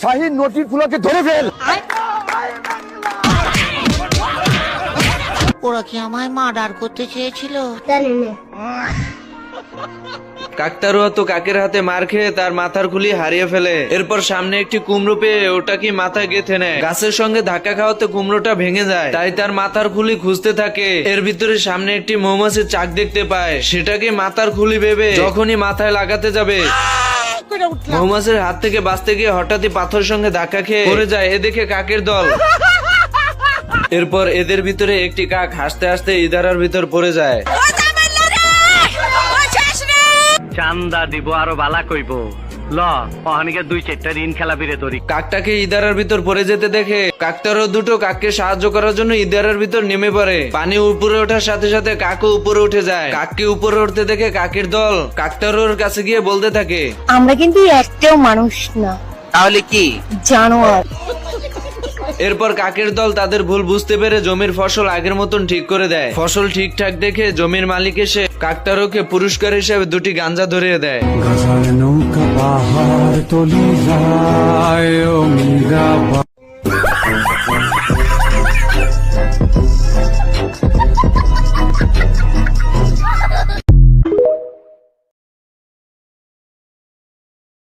শাহিন নটির ফুলাকে ধরে ফেল। ওরা কি আমায় মার্ডার করতে চেয়েছিল? কাকতারুয়া তো কাকের হাতে মার খেয়ে তার মাথার খুলি হারিয়ে ফেলে। এরপর সামনে একটি কুমড়ো পেয়ে ওটা কি মাথায় গেঁথে নেয়। গাছের সঙ্গে ধাক্কা খাওয়াতে কুমড়োটা ভেঙে যায়, তাই তার মাথার খুলি খুঁজতে থাকে। এর ভিতরে সামনে একটি মৌমাছির চাক দেখতে পায়, সেটাকে মাথার খুলি ভেবে যখনই মাথায় লাগাতে যাবে, মৌমাছির হাত থেকে বাঁচতে গিয়ে হঠাৎই পাথরের সঙ্গে ধাক্কা খেয়ে পড়ে যায়। এ দেখে কাকের দল। এরপর এদের ভিতরে একটি কাক হাসতে হাসতে ইদারার ভিতর পড়ে যায়। চান্দা দিব আরো বালা কইব ল অহানিকে 2-4টা ঋণ খেলা বিরে ধরি। কাকটাকে ইদারার ভিতর পড়ে যেতে দেখে কাকতারও দুটো কাককে সাহায্য করার জন্য ইদারার ভিতর নেমে পড়ে। পানি উপরে ওঠার সাথে সাথে কাকও উপরে উঠে যায়। কাককে উপরে উঠতে দেখে কাকের দল কাকতারোর কাছে গিয়ে বলতে থাকে, আমরা কিন্তু একটাও মানুষ না, তাহলে কি? জানোয়ার। এরপর কাকের দল তাদের ভুল বুঝতে পেরে জমির ফসল আগের মতন ঠিক করে দেয়। ফসল ঠিকঠাক দেখে জমির মালিক এসে কাকতারোকে পুরস্কার হিসেবে 2টি গাঞ্জা ধরিয়ে দেয়। নৌকা পাহাড় তলি যায় ও মীরা।